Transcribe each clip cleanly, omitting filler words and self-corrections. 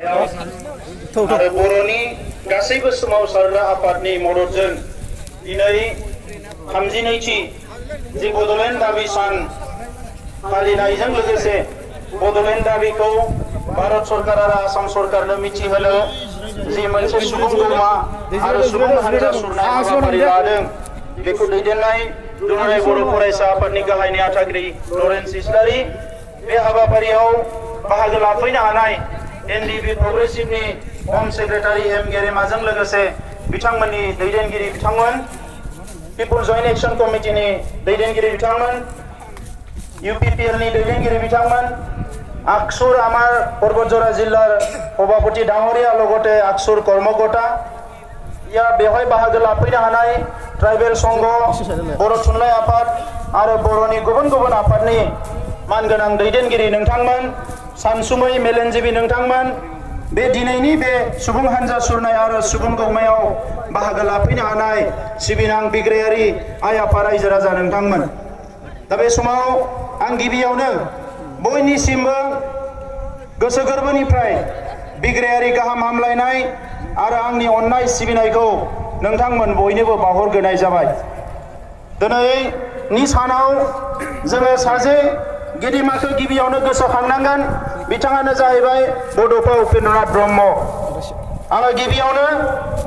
आरो बर'नि गासैबो सोमावसारग्रा आफादनि मददजों दिनै 32थि जि बड'लेण्ड दाबि सान फालिनायजों लोगोसे बड'लेण्ड दाबिखौ भारत सरकार आरो आसाम सरकारनो मिथिहोनो जि मोनसे सुबुं गौमा आरो सुबुं हानजा सुरनाय हाबाफारि लादों बेखौ दैदेननाय दुलाराय बर' फरायसा आफादनि गाहाय नेहाथारि लरेन्स इस्लारि बे हाबाफारियाव बाहागो लाफैनो हानाय एनडिबि प्रग्रेसिभनि होम सेक्रेटारि एम गेरेमाजों लोगोसे बिथांमोननि दैदेनगिरि बिथांमोन पिपल जयेन्ट एक्शन कमिटिनि दैदेनगिरि बिथांमोन इउपिपिएलनि दैदेनगिरि बिथांमोन आकसुर आमार पर्बतजरा जिल्लार सभापति डांगरिया लगते आकसुर कर्मकर्ता या बेवहाय बाहागो लाफैनो हानाय ट्राइबेल संघ बर' थुनलाइ आफाद आरो बर'नि गुबुन गुबुन आफादनि मानगोनां दैदेनगिरि नोंथांमोन सानसुमै मेलेमजिबि नोंथांमोन बे दिनैनि बे सुबुं हानजा सुरनाय आरो सुबुं गौमायाव बाहागो लाफैनो हानाय सिबिनां बिग्रायारि आइ आफा रायजो राजा नोंथांमोन दा बे समाव आं गिबियावनो बयनिसिमबो गोसो गोरबोनिफ्राय बिग्रायारि गाहाम हामलायनाय आरो आंनि अननाय सिबिनायखौ नोंथांमोन बयनोबो बावहरग्रोनाय जाबाय। दिनैनि सानाव जोङो सासे गेदेमाखौ गिबियावनो गोसोखांनांगोन बिथाङानो जाहैबाय बड'फा उपेन्द्रनाथ ब्रह्म। आङो गिबियावनो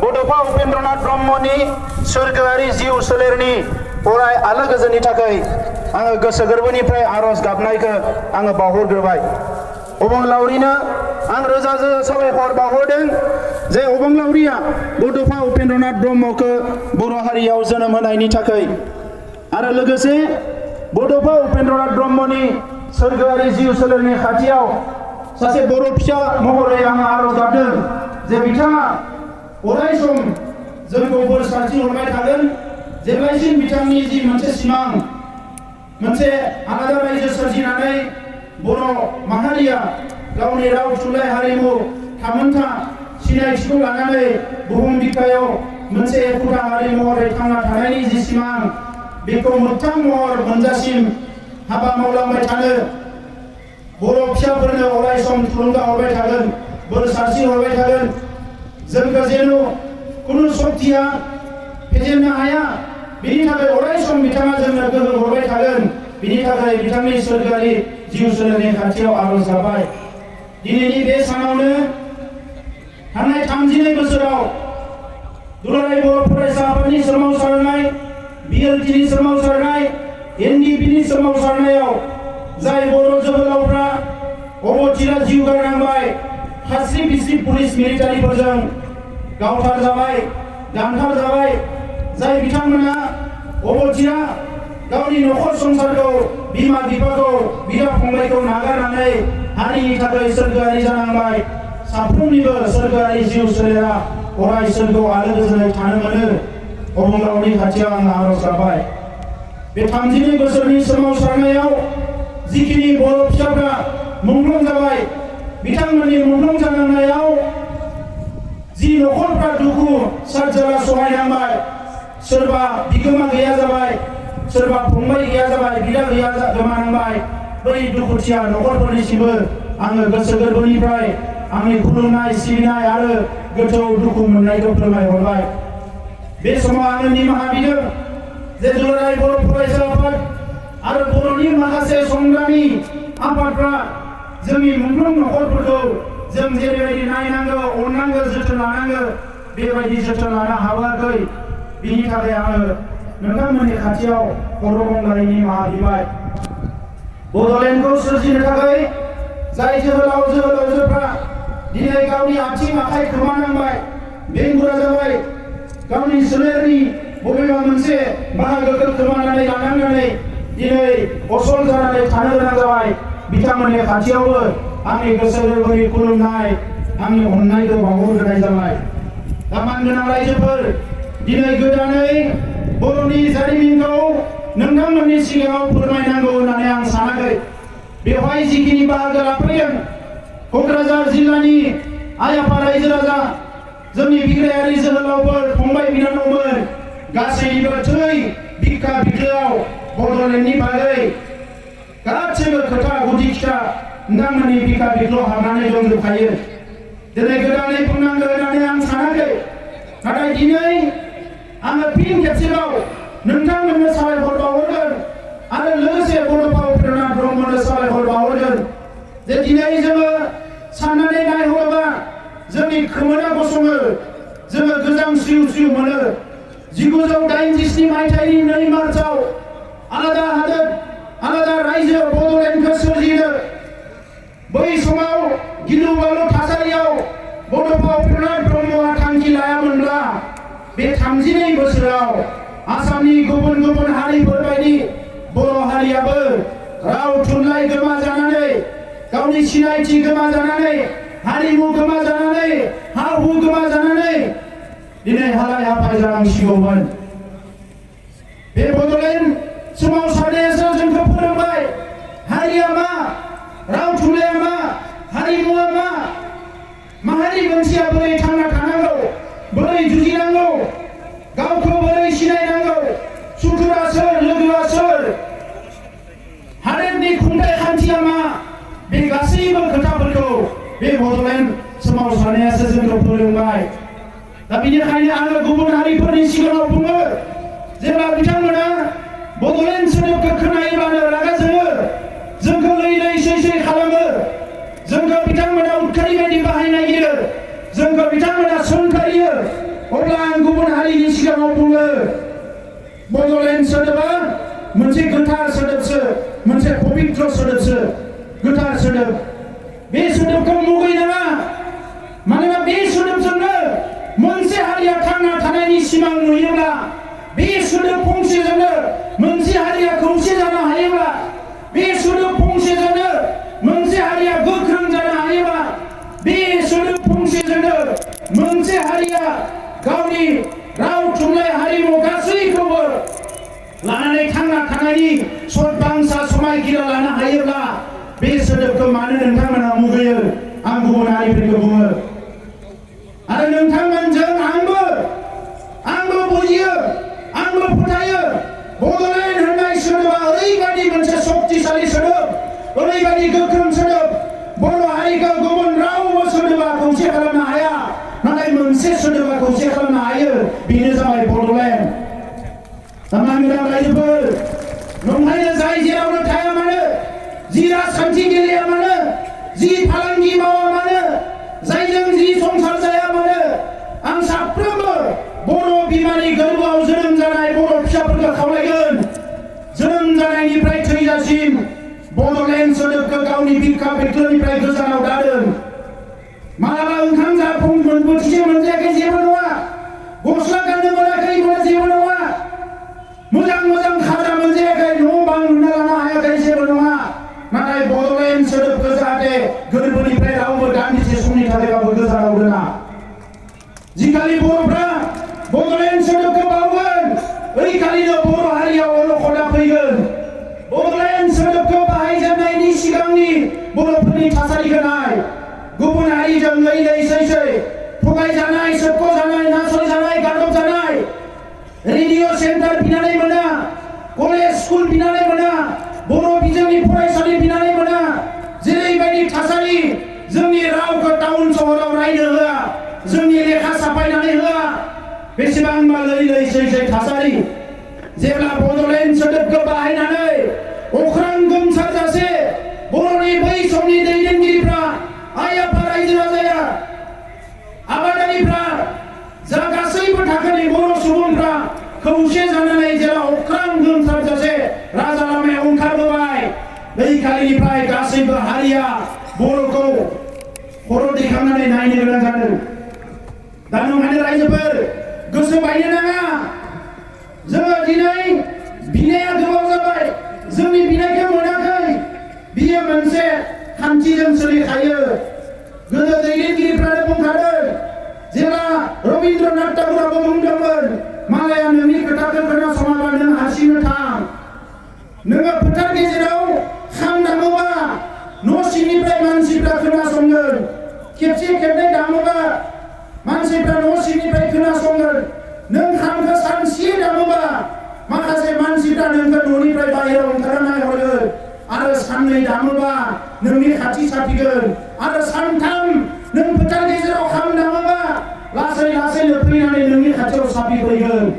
बड'फा उपेन्द्रनाथ ब्रह्मनि सोरगोआरि जिउ सोलेरनि अराय आलो गोजोननि थाखाय आङो गोसो गोरबोनिफ्राय आरज गाबनायखौ आङो बावहरग्रोबाय। अबंलावरिनो आं रोजा रोजा साबायखर बावहरदों जे अबंलावरिया बड'फा उपेन्द्रनाथ ब्रह्मखौ बर' हारियाव जोनोम होनायनि थाखाय आरो लोगोसे बड'फा उपेन्द्रनाथ ब्रह्मनि सोरगोआरि जिउ सोलेरनि खाथियाव सासे बर' फिसा महरै आं आरज गाबदों जे बिथाङा अराय सम जोंखौ बोर सारस्रि हरबाय थागोन जेब्लासिम बिथांनि जि मोनसे सिमां मोनसे आलादा रायजो सोरजिनानै बर' माहारिया गावनि राव थुनलाइ हारिमु थामोनथा सिनायथिखौ लानानै बुहुम बिखायाव मोनसे एखुथा हारि महरै थांना थानायनि जि सिमां बेखौ मोगथां महर मोनजासिम हाबा मावलांबाय थानो बर' फिसाफोरनो अराय सम थुलुंगा हरबाय थागोन बोर सारस्रि हरबाय थागोन जोंखौ जेन' खुनु शक्तिया फेजेननो हाया बिनि थाखाय अराय सम बिथाङा जोंनो गोहो हरबाय थागोन बिनि थाखाय बिथांनि सोरगोआरि जिउ सोलेरनि खाथियाव आरज गाबबाय। दिनैनि बे सानावनो थांनाय 32 बोसोराव दुलाराय बर' फरायसा आफादनि सोमावसारनाय बिएलटिनि सोमावसारनाय एनडिपिनि सोमावसारनायाव जाय बर' जोहोलावफ्रा अबथिरा जिउ गारनांबाय खास्रि बिस्रि पुलिस मिलिटारिफोरजों गावथार जाबाय दानथार जाबाय जाय बिथांमोना अबथिरा गावनि नखर संसारखौ बिमा बिफाखौ बिदा फंबायखौ नागारनानै हारिनि थाखाय सोरगोआरि जानांबाय साफ्रोमनिबो सोरगोआरि जिउ सोलेरा अराय सोरगोआव आलो गोजोनै थानो मोनो अबंलावरिनि खाथियाव आं आरज गाबबाय। बे 32 बोसोरनि सोमावसारनायाव जिखिनि बर' फिसाफ्रा मुंख्लं जाबाय बिथांमोननि मुंख्लं जानांनायाव जि नखरफ्रा दुखु सारजाला सहायनांबाय सोरबा बिगोमा गैया जाबाय सोरबा फंबाय गैया जाबाय बिदा गैया गोमानांबाय बै दुखुथिया नखरफोरनिसिमबो आङो गोसो गोरबोनिफ्राय आंनि खुलुमनाय सिबिनाय आरो गोथौ दुखु मोननायखौ फोरमायहरबाय। बे समाव आङो निमाहा बिदों जे दुलाराय बर' फरायसा आफाद आरो बर'नि माखासे संग्रामि आफादफ्रा जोंनि मोनफ्रोम नखरफोरखौ जों जेरैबायदि नायनांगौ अननांगौ जोथोन लानांगौ बेबायदि जोथोन लानो हाबाखै बिनि थाखाय आङो नोंथांमोननि खाथियाव खर'गंग्लायै निमाहा बिबाय। बड'लेण्डखौ सोरजिनो थाखाय जाय जोहोलावजोफ्रा दिनै गावनि आथिं आखाइ खोमानांबाय बेंगुरा जाबाय गावनि सोलेरनि बबेबा मोनसे बाहागोखौ खोमानानै लानांनानै दिनै असल जानानै थानो गोनां जाबाय बिथांमोननि खाथियावबो आंनि गोसो गोरबोनि खुलुमनाय आंनि अननायखौ बावहरग्रोनाय जाबाय। दा मानगोनां रायजोफोर दिनै गोदानै बर'नि जारिमिनखौ नोंथांमोननि सिगाङाव फोरमायनांगौ होननानै आं सानाखै। बेवहाय जिखिनि बाहागो लाफैदों क'क्राझार जिल्लानि आइ आफा रायजो राजा जोंनि बिग्रायारि जोहोलावफोर फंबाय बिनानावमोन गासैनिबो थै बिखा बिख्लोआव बड'लेण्डनि बागै गासैबो खोथा गुदि खिथा नोंथांमोननि बिखा बिख्लो हाबनानै दंजोबखायो। दिनै गोदानै बुंनांगौ होननानै आं सानाखै नाथाय दिनै आङो फिन खेबसेबाव नोंथांमोननो साबायखर बावहरगोन आरो लोगोसे बड'फा उपेन्द्रनाथ ब्रह्मनो साबायखर बावहरगोन जे दिनै जोङो साननानै नायहरोबा जोंनि खोमोना गसङो जोङो गोजांस्रिउ स्रिउ मोनो 1987 मायथाइनि 2 मार्चआव आलादा हादोर आलादा रायजो बड'लेण्डखौ सोरजिनो बै समाव गिलु बालु थासारियाव बड'फा उपेन्द्रनाथ ब्रह्मआ थांखि लायामोनब्ला बे 32 बोसोराव आसामनि गुबुन गुबुन हारिफोर बायदि बर' हारियाबो राव थुनलाइ गोमाजानानै गावनि सिनायथि गोमाजानानै हारिमु गोमाजानानै हा हु गोमाजानानै दिनै हालाय हाफाय जानांसिगौमोन। बे बड'लेण्ड सोमावसारनायासो जोंखौ फोरोंबाय हारिया मा राव थुनलाइया मा हारिमुआ मा माहारि मोनसेया बोरै थांना थानांगौ बोरै जुजिनांगौ गावखौ बोरै सिनायनांगौ सुथुरा सोर लोगोआ सोर हादोरनि खुंथाय खान्थिया मा बे गासैबो खोथाफोरखौ बे बड'लेण्ड सोमावसारनायासो जोंखौ फोरोंबाय। दा बेनिखायनो आङो गुबुन हारिफोरनि सिगाङाव बुङो जेब्ला बिथांमोना बड'लेण्ड सोदोबखौ खोनायोब्लानो रागा जोङो जोंखौ लै लै सै सै खालामो जोंखौ बिथांमोना उदखारि बायदि बाहायनो नागिरो जोंखौ बिथांमोना सोंखारियो अब्ला आं गुबुन हारिनि सिगाङाव बुङो बड'लेण्ड सोदोबा मोनसे गोथार सोदोबसो मोनसे पबित्र सोदोबसो गोथार सोदोब बे सोदोबखौ मुगैनाङा मानोना बे सोदोबजोंनो मोनसे हारिया थांना थानायनि सिमां नुयोब्ला बे सोदोब फंसेजोंनो मोनसे हारिया खौसे जानो हायोब्ला बे सोदोब फंसेजोंनो मोनसे हारिया गोख्रों जानो हायोब्ला बे सोदोब फंसेजोंनो मोनसे हारिया गावनि राव थुनलाइ हारिमु गासैखौबो लानानै थांना थानायनि सदबांसा समायखिरा लानो हायोब्ला बे सोदोबखौ मानो नोंथांमोना मुगैयो आं गुबुन हारिफोरखौ बुङो आरो नोंथांमोनजों आंबो बुजियो आंबो फोथायो बड'लेण्ड होननाय सोदोबा ओरैबायदि मोनसे शक्तिशाली सोदोब ओरैबायदि गोख्रों सोदोब बर' हारिखौ गुबुन रावबो सोदोबा खौसे खालामनो हाया नाथाय मोनसे सोदोबा खौसे खालामनो हायो बेनो जाबाय बड'लेण्ड। मानगोनां रायजोफोर नंखायनो जाय जेरावनो थाया मानो जि राजखान्थि गेलेया मानो जि फालांगि मावा मानो जायजों जि संसार जाया मानो आं साफ्रोमबो बर' बिमानि गोरबोआव जोनोम जानाय बर' फिसाफोरखौ खावलायगोन जोनोम जानायनिफ्राय थैजासिम बड'लेण्ड सोदोबखौ गावनि बिखा बिख्लोनिफ्राय गोजानाव दादों। मालाबा ओंखाम जाफुं बोथिसे मोनजायाखै जेबो नङा गस्ला गाननो मोनाखै जेबो नङा मोजां खाजा मोनजायाखै न' बां लुना लानो हायाखै जेबो नङा नाथाय बड'लेण्ड सोदोबखौ जाहाथे गोरबोनिफ्राय रावबो दान्दिसे समनि थाखायबाबो गोजानाव दोना। जिखालि बर'फ्रा बड'लेण्ड सोदोबखौ बावगोन ओइखालिनो बर' हारियाव अलखदा फैगोन। बड'लेण्ड सोदोबखौ बाहायजेननायनि सिगांनि बर'फोरनि थासारिखौ नाय गुबुन हारिजों लै लै सै सै थगायजानाय सोबख'जानाय नासयजानाय गादबजानाय रेडिअ' सेन्टार बिनानै मोना कलेज स्कुल बिनानै मोना बर' बिजोंनि फरायसालि बिनानै मोना जेरैबायदि थासारि जोंनि रावखौ टाउन सहराव रायनो होआ जोंनि लेखा साफायनानै होआ बेसेबांबा लै लै सै सै थासारि जेब्ला बड'लेण्ड सोदोबखौ बाहायनानै अख्रां गोमसारजासे बर'नि बै समनि दैदेनगिरिफ्रा आइ आफा रायजो राजाया आबादारिफ्रा जा गासैबो थाखोनि बर' सुबुंफ्रा खौसे जानानै जेला अख्रां गोमसारजासे राजा लामायाव ओंखारबोबाय बै खालिनिफ्राय गासैबो हारिया बर'खौ खर' दैखांनानै नायनो गोनां जादों। दा नंखायनो रायजोफोर गोसो बायनो नाङा जोङो दिनै बिनाया गोबाव जाबाय जोंनि बिनायखौ मोनाखै बियो मोनसे खान्थिजों सोलिखायो। गोदो दैदेनगिरिफ्रानो बुंखादों जेब्ला रबीन्द्रनाथ ठाकुराबो बुंदोंमोन मालाया नोंनि खोथाखौ खोनासङाबा नों हारसिंनो थां नोङो फोथार गेजेराव खाम दामोबा न' सिंनिफ्राय मानसिफ्रा खोनासंगोन खेबसे खेबनै दामोबा मानसिफ्रा न' सिंनिफ्राय खोनासंगोन नों खामखौ सानसे दामोबा माखासे मानसिफ्रा नोंखौ न'निफ्राय बाहेरायाव ओंखारना नायहरगोन आरो साननै दामोबा नोंनि खाथि साफिगोन आरो सानथाम नों फोथार गेजेराव फोसाबफैगोन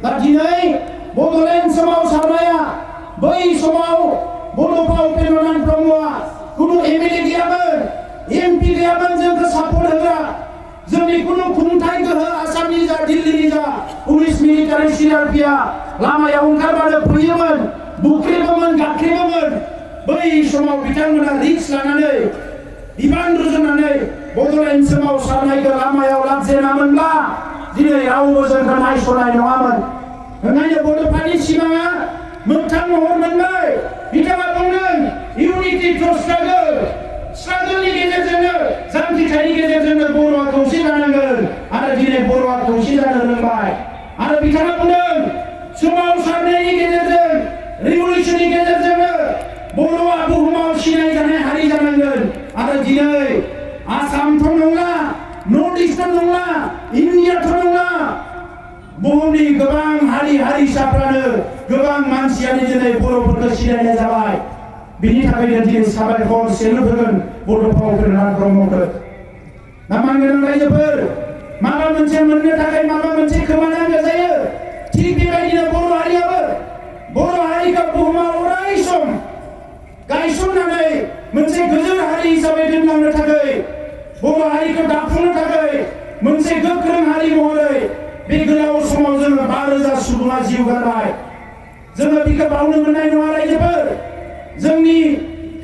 दा दिनै बड'लेण्ड सोमावसारनाया बै समाव बड'फा उपेन्द्रनाथ ब्रह्मआ कुनु एमएलए गैयामोन एमपि गैयामोन जोंखौ सापर्ट होग्रा जोंनि कुनु खुंथाय गोहो आसामनि जा दिल्लीनि जा पुलिस मिलिटारि सिआरपिआ लामायाव ओंखारबानो फैयोमोन बुख्रेबोमोन गाख्रेबोमोन बै समाव बिथांमोना रिस्क लानानै बिबान रुजुननानै बड'लेण्ड सोमावसारनायखौ लामायाव लाबजेनामोनब्ला दिनै रावबो जोंखौ नायस'नाय नङामोन ओंखायनो बड'फानि सिमाङा मोगथां महर मोनबाय बिथाङा बुंदों इउनिटि थ्रु स्ट्रागलनि गेजेरजोंनो जांख्रिथायनि गेजेरजोंनो बर'आ खौसे जानांगोन आरो दिनै बर'आ खौसे जानो रोंबाय आरो बिथाङा बुंदों सोमावसारनायनि गेजेरजों रिभलिउसननि गेजेरजोंनो बर'आ बुहुमाव सिनायजानाय हारि जानांगोन आरो दिनै आसामथ' नंला नर्थ इस्टथ' नंला इन्डियाथ' नंला बुहुमनि गोबां हारि हारिसाफ्रानो गोबां मानसियानो दिनै बर'फोरखौ सिनायनाय जाबाय बिनि थाखायनो दिनै साबायखर सेलुट होगोन बड'फा उपेन्द्रनाथ ब्रह्मखौ दा मानगोनां रायजोफोर माबा मोनसे मोननो थाखाय माबा मोनसे खोमानांगौ जायो थिग बेबायदिनो बर' हारियाबो बर' हारिखौ बुहुमाव अराय सम गायसननानै मोनसे गोजोर हारि हिसाबै दोनलांनो थाखाय बर' हारिखौ दाफुंनो थाखाय मोनसे गोख्रों हारि महरै बे गोलाव समाव जोङो 5,000 सुबुङा जिउ गारबाय जोङो बेखौ बावनो मोननाय नङा रायजोफोर जोंनि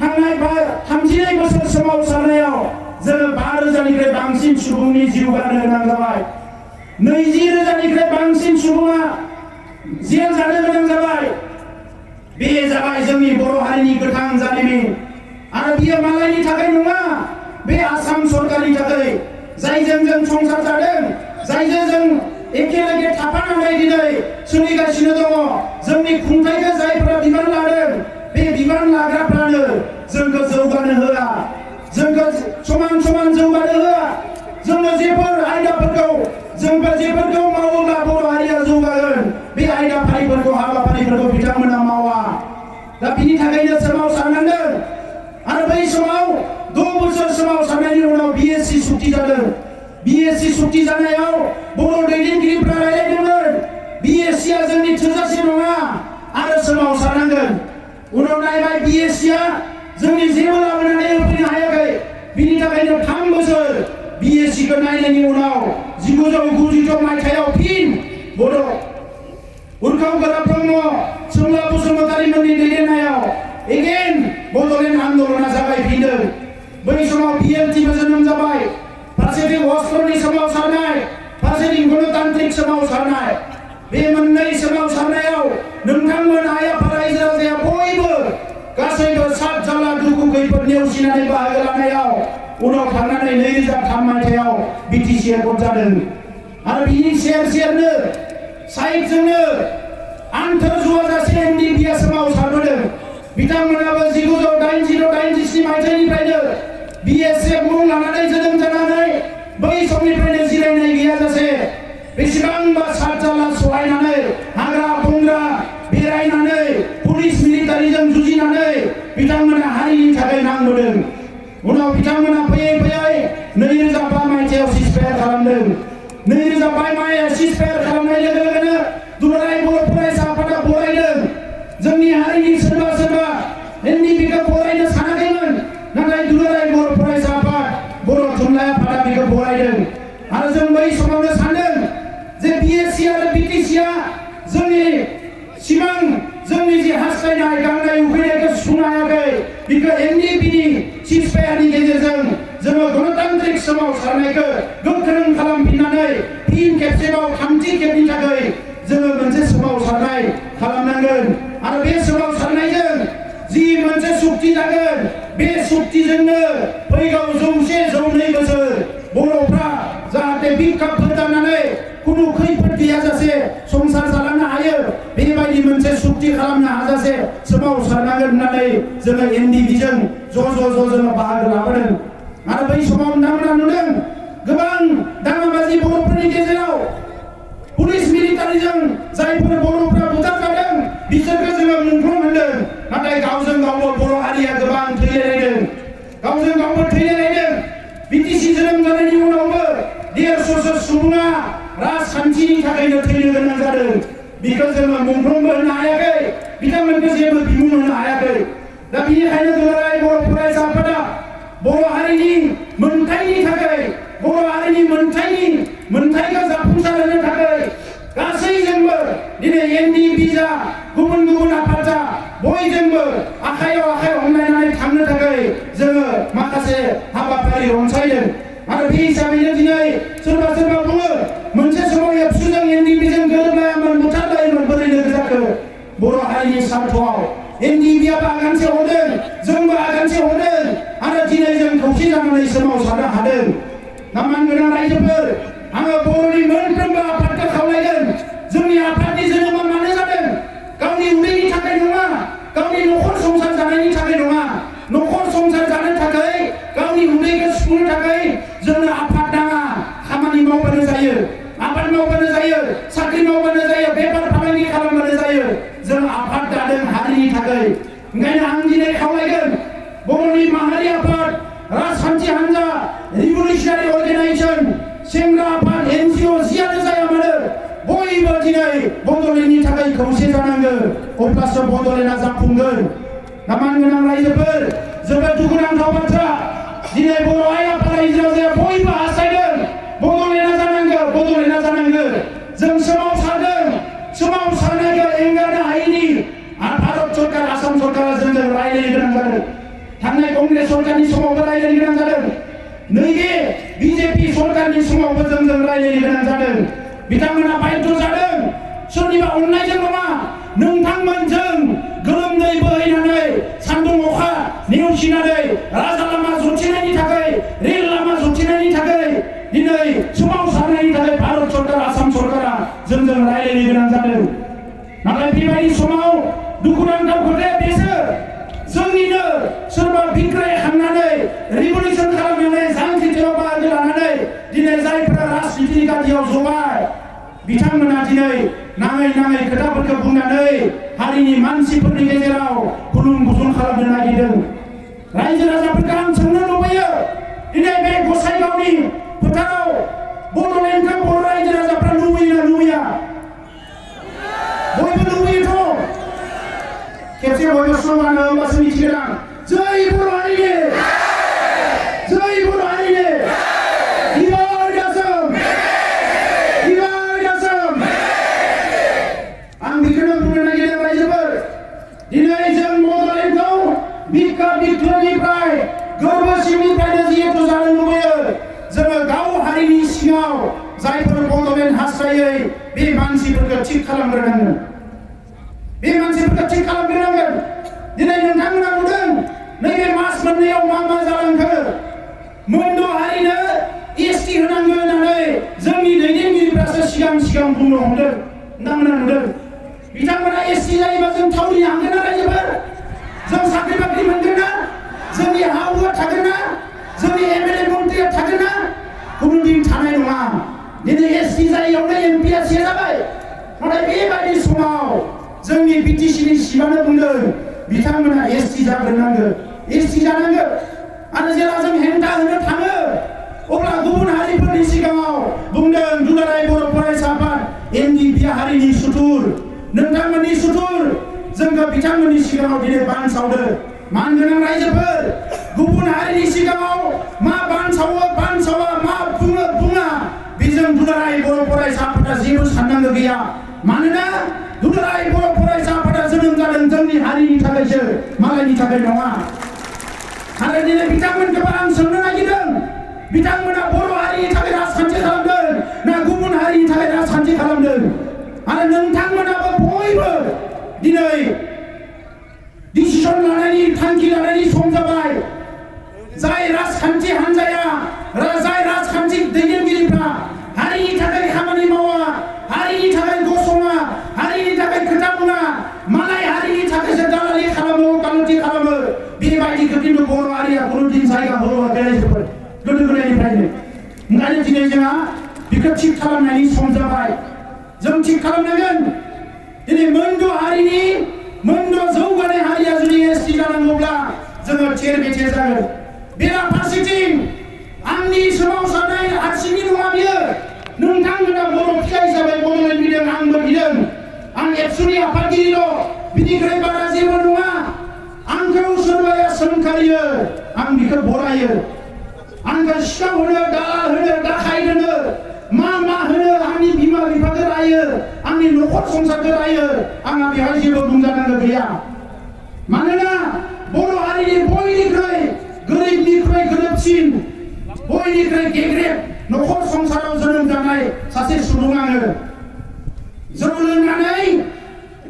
थांनाय 32 बोसोर सोमावसारनायाव जोङो 5,000निफ्राय बांसिन सुबुंनि जिउ गारनो गोनां जाबाय 20,000निफ्राय बांसिन सुबुङा जेल जानो गोनां जाबाय बे जाबाय जोंनि बर' हारिनि गोथां जारिमिन आरो बियो मालायनि थाखाय नङा बे आसाम सरकारनि थाखाय जायजों जों संसार जादों जायजों जों एखेलगे थाफानानै दिनै सोलिगासिनो दङ जोंनि खुंथायखौ जायफोरा बिबान लादों बे बिबान लाग्राफ्रानो जोंखौ जौगानो होआ जोंखौ समान समान जौगानो होआ जोंनो जेफोर आयदाफोरखौ जोंबो जेफोरखौ मावोब्ला बर' हारिया जौगागोन बे आयदाफारिफोरखौ हाबाफारिफोरखौ बिथांमोना मावा दा बिनि थाखायनो सोमावसारनांगोन आरो बै समाव 6 बोसोर सोमावसारनायनि उनाव बिएससि सुक्ति जादों बिएससि सुक्ति जानायाव बर' दैदेनगिरिफ्रा रायलायदोंमोन बिएससिआ जोंनि थोजासे नङा आरो सोमावसारनांगोन उनाव नायबाय बिएससिआ जोंनि जेबो लाबोनानै होफैनो हायाखै बिनि थाखायनो 3 बोसोर बिएससिखौ नायनायनि उनाव 1990 मायथाइयाव फिन बर' उर्खाव गोरा ब्रह्म सोमला बसुमतारीमोननि दैदेननायाव एगेन बड'लेण्ड आन्दलना जागायफिनदों बै समाव बिएलटिबो जोनोम जाबाय फारसेथिं अस्ट्रनि सोमावसारनाय फारसेथिं गणतान्त्रिक सोमावसारनाय बे मोननै सोमावसारनायाव नोंथांमोन आइ आफा रायजो राजाया बयबो गासैबो सात जाला दुखु खैफोद नेवसिनानै बाहागो लानायाव उनाव थांनानै 2003 मायथाइयाव बिटिसि एकर्ड जादों आरो बिनि सेरनो साइडजोंनो आन्थोर जुवाजासे एनडिपिआ सोमावसारबोदों बिथांमोनाबो 1980-87 मायथाइनिफ्रायनो बिएसएफ मुं लानानै जोनोम जानानै बै समनिफ्रायनो जिरायनाय गैयाजासे बेसेबांबा सातजाला सहायनानै हाग्रा बंग्रा बेरायनानै पुलिस मिलिटारिजों जुजिनानै बिथांमोना हारिनि थाखाय नांबोदों उनाव बिथांमोना फैयै 2005 मायथाइयाव सिजफायार खालामदों 2005 मायथाइयाव सिजफायार खालामनाय लोगो लोगोनो दुलाराय बर' फरायसा आफादा बरायदों जोंनि हारिनि सोरबा एनडिपिखौ बरायनो सानाखैमोन नाथाय दुलाराय बर' फरायसा आफाद बर' थुनलाइ आफादा बेखौ बरायदों आरो जों बै समावनो सानदों जे बिएससि आरो बिटिसिआ जोंनि सिमां जोंनि जे हास्थायनाय गांनाय उखैनायखौ सुफुंनो हायाखै बेखौ एनडिपिनि सिजफायारनि गेजेरजों जोङो गणतान्त्रिक सोमावसारनायखौ गोख्रों खालामफिननानै फिन खेबसेबाव 3थि खेबनि थाखाय जोङो मोनसे सोमावसारनाय खालामनांगोन आरो बे सोमावसारनायजों जि मोनसे सुक्ति जागोन बे सुक्तिजोंनो फैगौ 100-102 बोसोर बर'फ्रा जाहाथे बिखाप फोदाननानै कुनु खैफोद गैयाजासे संसार जालांनो हायो बेबायदि मोनसे सुक्ति खालामनो हाजासे सोमावसारनांगोन होननानै जोङो एनडिपिजों ज' जोङो बाहागो लाबोदों आरो बै समाव नोंथांमोना नुदों गोबां दाङाबाजि बर'फोरनि गेजेराव पुलिस मिलिटारिजों जायफोर बर'फ्रा बुथारजादों बिसोरखौ जोङो मुंख्लं होनदों नाथाय गावजों गावबो बर' हारिया गोबां थैलायलायदों गावजों गावबो थैलायलायदों बिटिसि जोनोम जानायनि उनावबो 150 1400 सुबुङा राजखान्थिनि थाखायनो थैनो गोनां जादों बेखौ जोङो मुंख्लंबो होनो हायाखै बिथांमोनखौ जेबो बिमुं होनो हायाखै दा बेनिखायनो दुलाराय बर' फरायसा आफादा बर' हारिनि मोनथायनि थाखाय बर' हारिनि मोनथायखौ जाफुंसार होनो थाखाय गासैजोंबो दिनै एनडिएफबि जा गुबुन गुबुन आफाद जा बयजोंबो आखायाव आखाइ हमलायनानै थांनो थाखाय जोङो माखासे हाबाफारि रनसायदों आरो बे हिसाबैनो दिनै सोरबा बुङो मोनसे समाव एबसुजों एनडिएफबिजों गोरोबलायामोन बुथारलायोमोन बोरै लोगो जाखो बर' हारिनि स्वार्थआव एनडिएफबिआबो आगानसे हरदों जोंबो आगानसे हरदों आरो दिनै जों खौसे जानानै सोमावसारनो हादों नामान गोनां रायजोफोर आङो बर'नि मोनफ्रोमबो आफादखौ खावलायगोन जोंनि आफादनि जोनोमा मानो जादों गावनि उदैनि थाखाय नङा गावनि न'खर संसार जानायनि थाखाय नङा न'खर संसार जानो थाखाय गावनि उदैखौ सुफुंनो थाखाय जोंनो आफाद नाङा खामानि मावबानो जायो आबाद मावबानो जायो साख्रि मावबानो जायो बेफार फालांगि खालामबानो जायो जों आफाद दादों हारिनि थाखाय ओंखायनो आं दिनै खावलायगोन बर'नि माहारि आफाद राजखान्थि हान्जा रिभलिउसनारि अर्गानाइजेसन सेंग्रा आफाद एनजिअ जियानो जाया मानो बयबो दिनै बड'लेण्डनि थाखाय खौसे जानांगोन अब्लासो बड'लेण्डआ जाफुंगोन नामान गोनां रायजोफोर जोबोद दुखुनांथाव बाथ्रा दिनै बर' आइ आफाद रायजो राजाया बयबो हास्थायदों बड'लेण्डआ जानांगौ जों सोमावसारनायखौ एंगारनो हायैनि भारत सरकार आसाम सरकारा जोंजों रायज्लायनो गोनां जादों थांनाय कंग्रेस सरकारनि समावबो रायज्लायनो गोनां जादों नैबे बिजेपि सरकारनि समावबो जोंजों रायज्लायनो गोनां जादों बिथांमोना बाध्य जादों सोरनिबा अननायजों नङा नोंथांमोनजों गोलोमदै बोहैनानै सान्दुं अखा नेवसिनानै राजा लामा जथेनायनि थाखाय रेल लामा जथेनायनि थाखाय दिनै सोमावसारनायनि थाखाय भारत सरकार आसाम सरकारा जोंजों रायज्लायनो गोनां जादों नाथाय बेबायदि समाव दुखुनांथाव खोथाया बेसो जोंनिनो सोरबा बिग्राय खांनानै रिभलिउसन खालामनानै जांख्रिथायाव बाहागो लानानै दिनै जायफोरा राजनितिनि गादियाव जबाय बिथांमोना दिनै नाङै खोथाफोरखौ बुंनानै हारिनि मानसिफोरनि गेजेराव गुलुं गुजुं खालामनो नागिरदों रायजो राजाफोरखौ आं सोंनो लुबैयो दिनै बे गसाइगावनि फोथाराव बड'लेण्डखौ बर' रायजो राजाफ्रा लुबैयोना लुबैया बयबो लुबैयोथ' खेबसे बयबो स्ल'गान होमबासो मिथिगोन आं जै बर' हारिनि आं बेखौनो बुंनो नागिरदों रायजोफोर दिनै जों बड'लेण्डखौ बिखा बिख्लोनिफ्राय गोरबोसिमनिफ्रायनो जिहेतु जानो लुबैयो जोङो गाव हारिनि सिङाव जायफोर बड'लेण्ड हास्थायै बे मानसिफोरखौ थिग खालामग्रोनांगोन दिनै नोंथांमोना नुदों नैबे मास मोननैयाव मा जालांखो मोनद' हारिनो एसटि होनांगौ होननानै जोंनि दैदेनगिरिफ्रासो सिगां बुंनो हमदों नोंथांमोना नुदों बिथांमोना एसटि जायोबा जों थावरिनो हागोन ना रायजोफोर जों साख्रि बाख्रि मोनगोन ना जोंनि हा हुआ थागोन ना जोंनि एमएलए मन्थ्रिया थागोन ना गुबुन दिन थानाय नङा दिनै एसटि जायैयावनो एमपिआ से जाबाय नाथाय बेबायदि समाव जोंनि बिटिसिनि सिमानो बुंदों बिथांमोना एसटि जाग्रोनांगौ एसटि जानांगौ आरो जेला जों हेंथा होनो थाङो अब्ला गुबुन हारिफोरनि सिगाङाव बुंदों दुलाराय बर' फरायसा आफाद एनडिएफबि हारिनि सुथुर नोंथांमोननि सुथुर जोंखौ बिथांमोननि सिगाङाव दिनै बानसावदों मानगोनां रायजोफोर गुबुन हारिनि सिगाङाव मा बानसावा मा बुङा बेजों दुलाराय बर' फरायसा आफादा जेबो साननांगौ गैया मानोना दुलाराय बर' फरायसा आफादा जोनोम जादों जोंनि हारिनि थाखायसो मालायनि थाखाय नङा आरो दिनै बिथांमोनखौबो आं सोंनो नागिरदों बिथांमोना बर' हारिनि थाखाय राजखान्थि खालामदों ना गुबुन हारिनि थाखाय राजखान्थि खालामदों आरो नोंथांमोनाबो बयबो दिनै डिसिसन लानायनि थांखि लानायनि सम जाबाय जाय राजखान्थि हान्जाया जाय राजखान्थि दैदेनगिरिफ्रा हारिनि थाखाय खामानि मावा हारिनि थाखाय गसङा हारिनि थाखाय खोथा बुङा मालाय हारिनि थाखायसो दालालि खालामो गालुथि खालामो बेबायदिखौ खिन्थु बर' हारिया खुनु दिन जायगा होआखै रायजोफोर गोदो गोदायनिफ्रायनो ओंखायनो दिनै जोंहा बेखौ थिग खालामनायनि सम जाबाय जों थिग खालामनांगोन दिनै मोनद' हारिनि मोनद' जौगानाय हारिया जुदि एसटि जानांगौब्ला जोङो थेर बेथेर जागोन बेराफारसेथिं आंनि सोमावसारनाय हारसिंनि नङा बियो एबसुनि आफादगिरिल' बिनिफ्राय बारा जेबो नङा आंखौ सोरबाया सोंखारियो आं बिखौ बरायो आंखौ सिखाव होनो दालाल होनो दाखाइट होनो मा होनो आंनि बिमा बिफाखौ रायो आंनि न'खर संसारखौ रायो आंहा बेहाय जेबो बुंजानांगौ गैया मानोना बर' हारिनि बयनिख्रुइ गोरिबनिख्रुइ गोरिबसिन बयनिख्रुइ गेग्रेब न'खर संसाराव जोनोम जानाय सासे सुबुं आङो जौ लोंनानै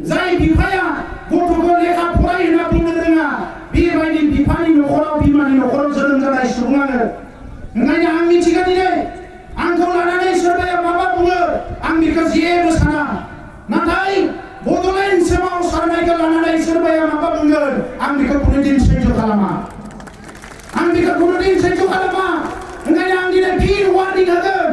जाय बिफाया गथ'खौ लेखा फराय होनना बुंनो रोङा बेबायदि बिफानि न'खराव बिमानि न'खराव जोनोम जानाय सुबुं आङो ओंखायनो आं मिथिगौ दिनै आंखौ लानानै सोरबाया माबा बुङो आं बेखौ जेबो साना नाथाय बड'लेण्ड सोमावसारनायखौ लानानै सोरबाया माबा बुंगोन आं बेखौ कुनुदिन सैज्य खालामा आं बेखौ कुनुदिन सैज्य खालामा ओंखायनो आं दिनै फिन वार्निं होगोन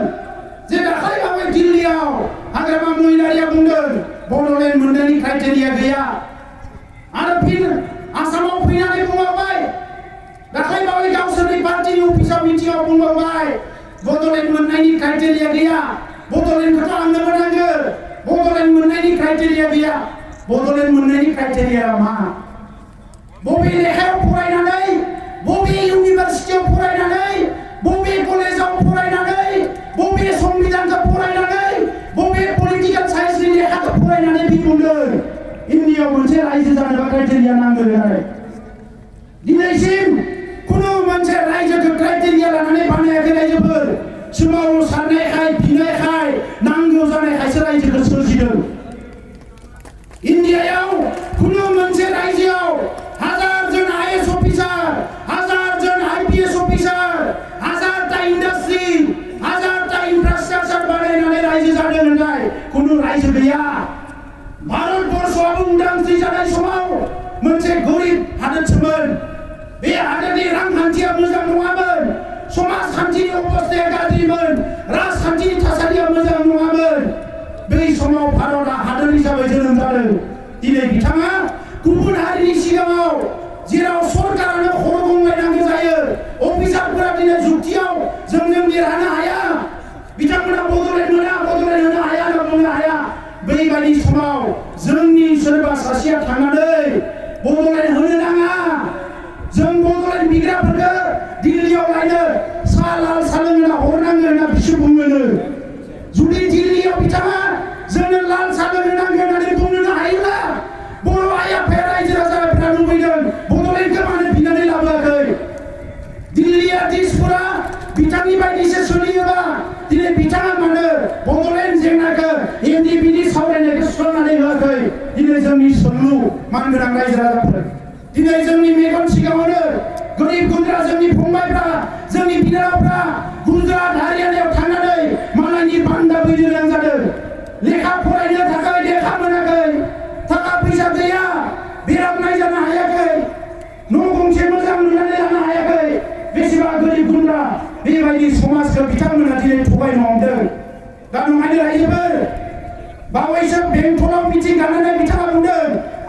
जे दाखालि बावै दिल्लीयाव हाग्रामा महिलारिया बुंदों बड'लेण्ड मोननायनि क्राइटेरिया गैया आरो फिन आसामाव फैनानै बुंबावबाय दाखालि बावै गावसोरनि पार्टीनि अफिसाव मिटिंआव बुंबावबाय बड'लेण्ड मोननायनि क्राइटेरिया गैया बड'लेण्डखौथ' आंनोबो नांगौ बड'लेण्ड मोननायनि क्राइटेरिया गैया बड'लेण्ड मोननायनि क्राइटेरिया मा बबे लेखायाव फरायनानै बबे इउनिभारसिटियाव फरायनानै बबे कलेजाव फरायनानै बबे संबिधानखौ फरायनानै बबे पलिटिकेल साइन्सनि लेखाखौ फरायनानै बि बुंदों इन्डियायाव मोनसे रायजो जानोबा क्राइटेरिया नांगौ होननानै दिनैसिम कुनु मोनसे रायजोखौ क्राइटेरिया लानानै बानायाखै रायजोफोर सोमावसारनायखाय बिनायखाय नांगौ जानायखायसो रायजोखौ सोरजिदों इन्डियायाव कुनु मोनसे रायजोआव 1000 जन आईएएस अफिसार 1000 जन आईपीएस अफिसार 1000टा इंडस्ट्री 1000टा इंफ्रास्ट्राक्चार बानायनानै रायजो जादों होननाय कुनु रायजो गैया भारतबर्षआबो उदांस्रि जानाय समाव मोनसे गरिब हादोरसोमोन बे हादोरनि रांखान्थिया मोजां नङामोन समाजखान्थिनि अबस्थाया गाज्रिमोन राजखान्थिनि थासारिया मोजां नङामोन बै समाव भारतआ हादोर हिसाबै जोनोम जादों दिनै बिथाङा गुबुन हारिनि सिगाङाव जेराव सरकारानो खर' गंलायनांगौ जायो अफिसारफोरा दिनै जुक्तियाव जोंजों देरहानो हाया बिथांमोना बड'लेण्ड मोना बड'लेण्ड होनो हाया होनना बुंनो हाया बैबायदि समाव जोंनि सोरबा सासेया थांनानै बड'लेण्ड होनो नाङा जों बड'लेण्ड बिग्राफोरखौ दिल्लीयाव लायनो साहा लाल साहा लोंना हरनांगौ होनना बिसोर बुङोनो जुदि दिल्लीयाव बिथाङा जोंनो लाल साहा लोंनो नांगौ होननानै बुंनो हायोब्ला बर' आफाया रायजो राजाफोरा लुबैदों बड'लेण्डखौ मानो बिनानै लाबोआखै दिल्लीया दिसपुरा बिथांनि बायदिसो सोलियोबा दिनै बिथाङा मानो बड'लेण्ड जेंनाखौ एनडिपिनि सावरायनायखौ सुस्रांनानै होआखै दिनै जोंनि सोंलु मानगोनां रायजो राजाफोर दिनै जोंनि मेगन सिगाङावनो गोरिब गुन्द्रा जोंनि फंबायफ्रा जोंनि बिनानावफ्रा गुजरात हारियानायाव थांनानै मालायनि बान्दा बैनो गोनां जादों लेखा फरायनो थाखाय लेखा मोनाखै थाखा फैसा गैया बेराम नायजानो हायाखै न' गंसे मोजां लुनानै लानो हायाखै बेसेबा गोरिब गुन्द्रा बेबायदि समाजखौ बिथांमोना दिनै थगायनो हमदों दा नङानो रायजोफोर बावैसो बेंटलाव मिटिं गाननानै बिथाङा बुंदों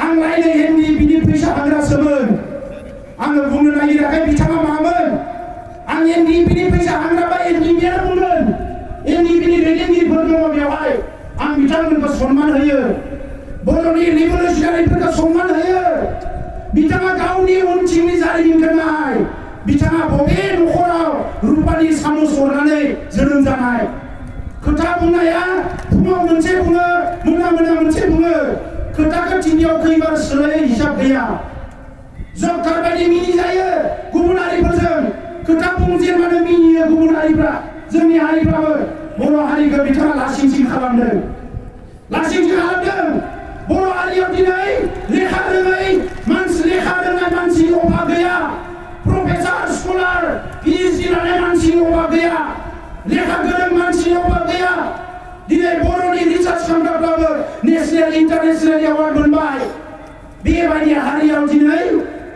आं लायनो एनडि बिनि फैसा हांग्रासोमोन आङो बुंनो नागिराखै बिथाङा मामोन आं एनडि बिनि फैसा हांग्राबा एनडिपिआनो बुंगोन एनडिपिनि दैदेनगिरिफोर दङ बेवहाय आं बिथांमोनखौ सन्मान होयो बर'नि रिभलिउसनारिफोरखौ सन्मान होयो बिथाङा गावनि उनथिंनि जारिमिनखौ नाय बिथाङा बबे न'खराव रुपानि सामुस हरनानै जोनोम जानाय खोथा बुंनाया फुङाव मोनसे बुङो मोना मोनसे बुङो खोथाखौ थिनियाव खैबार सोलायै हिसाब गैया जबकार बायदि मिनि जायो गुबुन हारिफोरजों खोथा बुंजेनबानो मिनियो गुबुन हारिफ्रा जोंनि हारिफ्राबो बर' हारिखौ बिथाङा लासिंसिं खालामदों बर' हारियाव दिनै लेखा रोङै मानसि लेखा रोंनाय मानसिनि अभाब गैया प्रफेसार स्कलार पिएइचडि लानाय मानसिनि अभाब गैया लेखा गोरों मानसिनि अभाब गैया दिनै बर'नि रिसार्च खालामग्राफ्राबो नेशनेल इन्टारनेशनेल एवार्ड मोनबाय बेबायदि हारियाव दिनै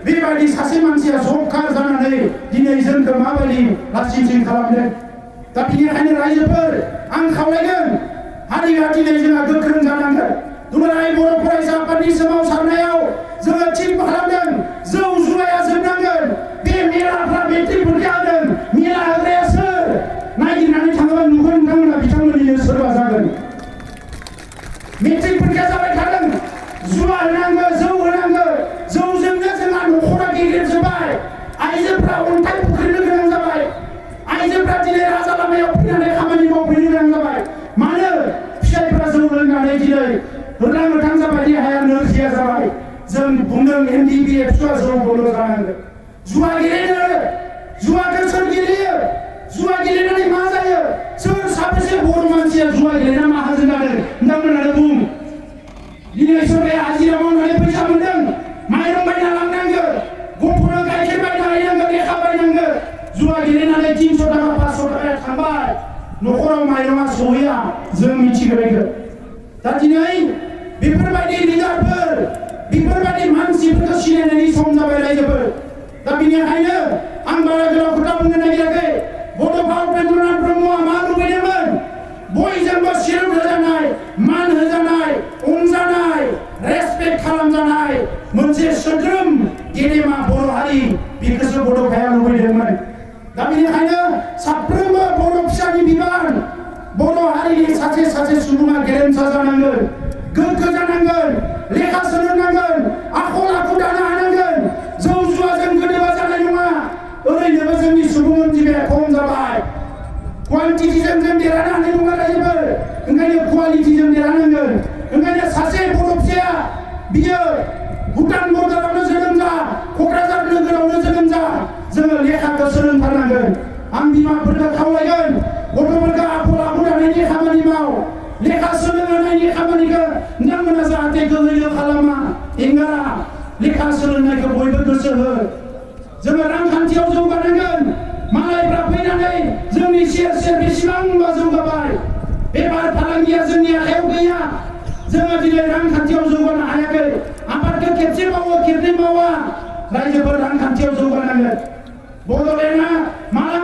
बेबायदि सासे मानसिया जबकार जानानै दिनै जोंखौ माबायदि लासिंसिं खालामदों दा बेनिखायनो रायजोफोर आं खावलायगोन हारिया दिनै जोंहा गोख्रों जानांगोन दुलाराय बर' फरायसा आफादनि सोमावसारनायाव जोङो थि खालामदों जौ जुवाया जोबनांगोन बे मेलाफ्रा मेट्रिक परीक्षा होदों मेला होग्राया सोर नागिरनानै थाङोबा नुगोन नोंथांमोना बिथांमोननिनो सोरबा जागोन मेट्रिक परीक्षा जाबाय थादों नांगोन जुवा गेलेनो जुवाखौ सोर गेलेयो जुवा गेलेनानै मा जायो सोर साबेसे बर' मानसिया जुवा गेलेना माहाजोन जादों नोंथांमोनानो बुं दिनै सोरबाया हाजिरा मावनानै फैसा मोनदों माइरं बायना लांनांगौ गथ'नो गाइखेर बायना हैनांगौ लेखा बायनांगौ जुवा गेलेनानै 300 थाखा 500 थाखाया थांबाय न'खराव माइरङा सहैया जों मिथिग्रायगौ दा दिनै बेफोरबायदि लिडारफोर बेफोरबायदि मानसिफोरखौ सिनायनायनि सम जाबाय रायजोफोर दा बेनिखायनो आं बारा गोलाव खोथा बुंनो नागिराखै बड'फा उपेन्द्रनाथ ब्रह्मआ मा लुबैदोंमोन बयजोंबो सिरोम होजानाय मान होजानाय अनजानाय रेसपेक्ट खालामजानाय मोनसे सोद्रोम गेदेमा बर' हारि बेखौसो बड'फाया लुबैदोंमोन दा बेनिखायनो साफ्रोमबो बर' फिसानि बिबान बर' हारिनि सासे सासे सुबुङा गेरेमसा जानांगोन गोग्गो जानांगोन लेखा सोलोंनांगोन आखल आखु दानो हानांगोन जौ जुवाजों गोदोबा जानाय नङा ओरैनोबो जोंनि सुबुं अनजिमाया खम जाबाय क्वान्टिटिजों जों देरहानो हानाय नङा रायजोफोर ओंखायनो क्वालिटिजों देरहानांगोन ओंखायनो सासे बर' फिसाया बियो भुटान बर्डारावनो जोनोम जा क'क्राझार नोगोरावनो जोनोम जा जोङो लेखाखौ सोलोंथारनांगोन आं बिमाफोरखौ खावलायगोन गथ'फोरखौ आखल आखु दानायनि खामानि माव लेखा सोलोंनायनि खामानिखौ नोंथांमोना जाहाथे गोहोयो खालामा एंगारा लेखा सोलोंनायखौ बयबो गोसो हो जोङो रांखान्थियाव जौगानांगोन मालायफ्रा फैनानै जोंनि सेर सेर बेसेबांबा जौगाबाय बेफार फालांगिया जोंनि आखायाव गैया जोङो दिनै रांखान्थियाव जौगानो हायाखै आबादखौ खेबसे मावो खेबनै मावा रायजोफोर रांखान्थियाव जौगानांगोन बड'लेण्डआ माला